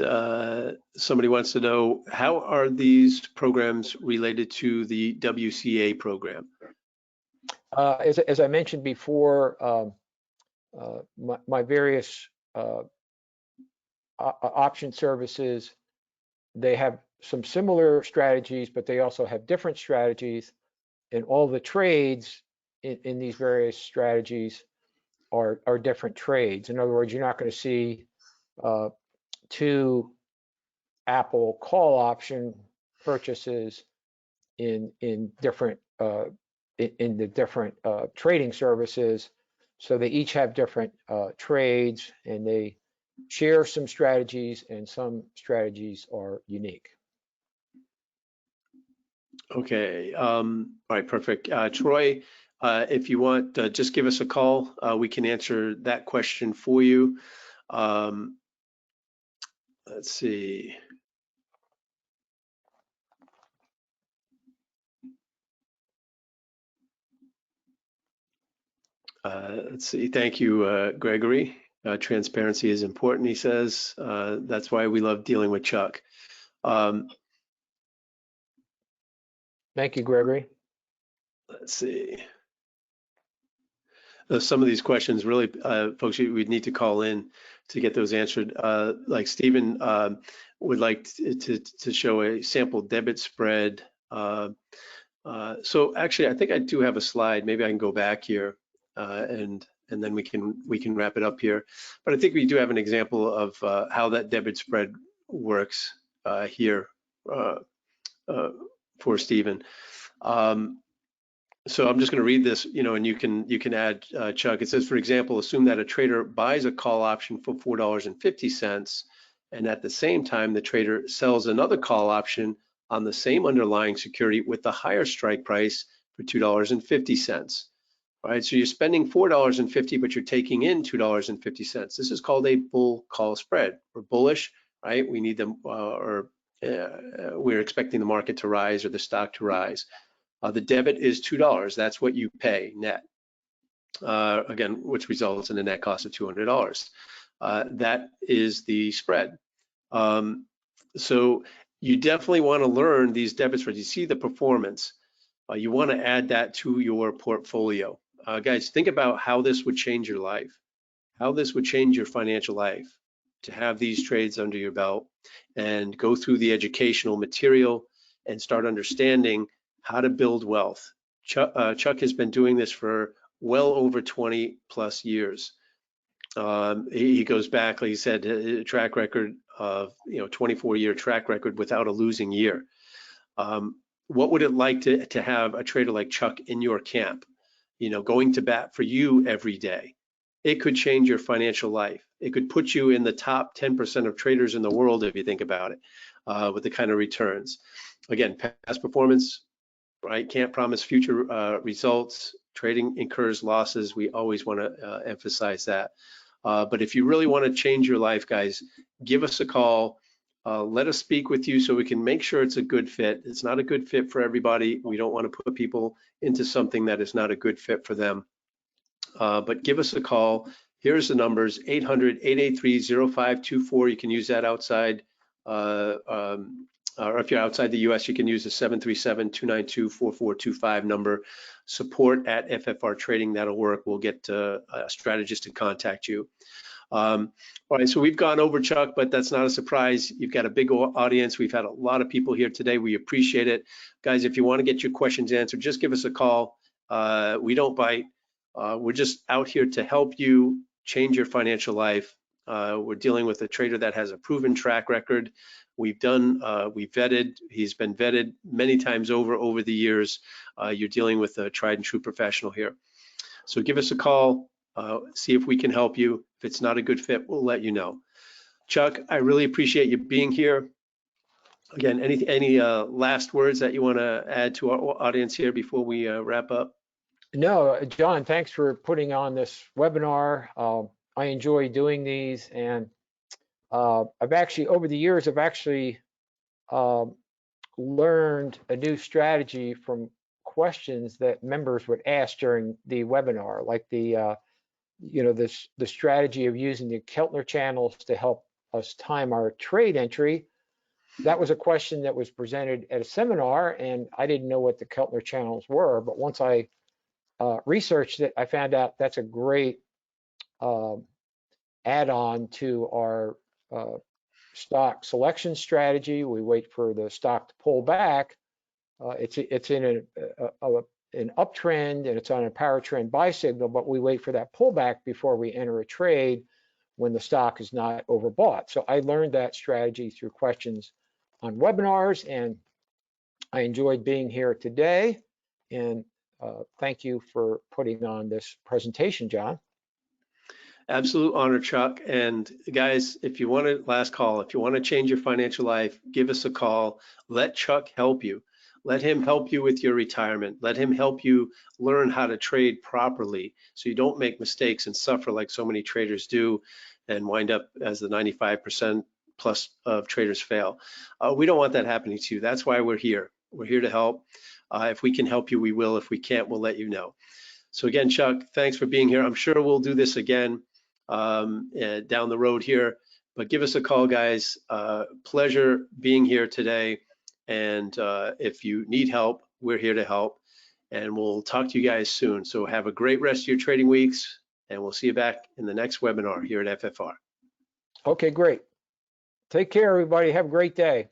somebody wants to know, how are these programs related to the WCA program? As I mentioned before, my various option services, they have some similar strategies, but they also have different strategies, and all the trades in these various strategies are different trades. In other words, you're not going to see 2 Apple call option purchases in different in the different trading services. So they each have different trades, and they share some strategies, and some strategies are unique. Okay. All right, perfect. Troy, if you want, just give us a call. We can answer that question for you. Let's see. Let's see. Thank you, Gregory. Transparency is important, he says. That's why we love dealing with Chuck. Thank you, Gregory. Let's see. Some of these questions really, folks, we'd need to call in to get those answered. Like Stephen would like to show a sample debit spread. So actually, I think I do have a slide. Maybe I can go back here and then we can wrap it up here. But I think we do have an example of how that debit spread works here for Stephen. So I'm just going to read this, and you can add, Chuck. It says, for example, assume that a trader buys a call option for $4.50, and at the same time, the trader sells another call option on the same underlying security with the higher strike price for $2.50. All right, so you're spending $4.50, but you're taking in $2.50. This is called a bull call spread. We're bullish, right? We need them, we're expecting the market to rise or the stock to rise. The debit is $2. That's what you pay net, again, which results in a net cost of $200. That is the spread. So you definitely want to learn these debit spreads. You see the performance. You want to add that to your portfolio. Guys, think about how this would change your life, how this would change your financial life to have these trades under your belt and go through the educational material and start understanding how to build wealth. Chuck has been doing this for well over 20 plus years. He goes back, like he said, a track record of 24-year track record without a losing year. What would it like to have a trader like Chuck in your camp, going to bat for you every day? It could change your financial life. It could put you in the top 10% of traders in the world if you think about it, with the kind of returns. Again, past performance, right? Can't promise future results. Trading incurs losses. We always want to emphasize that. But if you really want to change your life, guys, give us a call. Let us speak with you so we can make sure it's a good fit. It's not a good fit for everybody. We don't want to put people into something that is not a good fit for them. but give us a call. Here's the numbers: 800-883-0524. You can use that outside, or if you're outside the US, you can use the 737-292-4425 number. support@FFRtrading, that'll work. We'll get a strategist to contact you. All right, so we've gone over, Chuck, but that's not a surprise. You've got a big audience. We've had a lot of people here today. We appreciate it. Guys, if you want to get your questions answered, just give us a call. We don't bite. We're just out here to help you change your financial life. We're dealing with a trader that has a proven track record. We've vetted, he's been vetted many times over the years. You're dealing with a tried and true professional here. So give us a call, see if we can help you. If it's not a good fit, we'll let you know. Chuck, I really appreciate you being here. Again, any last words that you want to add to our audience here before we wrap up? No, John, thanks for putting on this webinar. I enjoy doing these, and I've actually, over the years, I've actually learned a new strategy from questions that members would ask during the webinar, like the strategy of using the Keltner channels to help us time our trade entry. That was a question that was presented at a seminar, and I didn't know what the Keltner channels were, but once I researched it, I found out that's a great add-on to our stock selection strategy. We wait for the stock to pull back. It's in an uptrend, and it's on a power trend buy signal, but we wait for that pullback before we enter a trade when the stock is not overbought. So I learned that strategy through questions on webinars, and I enjoyed being here today. And thank you for putting on this presentation, John. Absolute honor, Chuck. And guys, if you want to, last call, if you want to change your financial life, give us a call. Let Chuck help you. Let him help you with your retirement. Let him help you learn how to trade properly so you don't make mistakes and suffer like so many traders do and wind up as the 95% plus of traders fail. We don't want that happening to you. That's why we're here. We're here to help. If we can help you, we will. If we can't, we'll let you know. So again, Chuck, thanks for being here. I'm sure we'll do this again down the road here, but give us a call, guys. Pleasure being here today. And if you need help, we're here to help. And we'll talk to you guys soon. So have a great rest of your trading weeks, and we'll see you back in the next webinar here at FFR. Okay, great. Take care, everybody. Have a great day.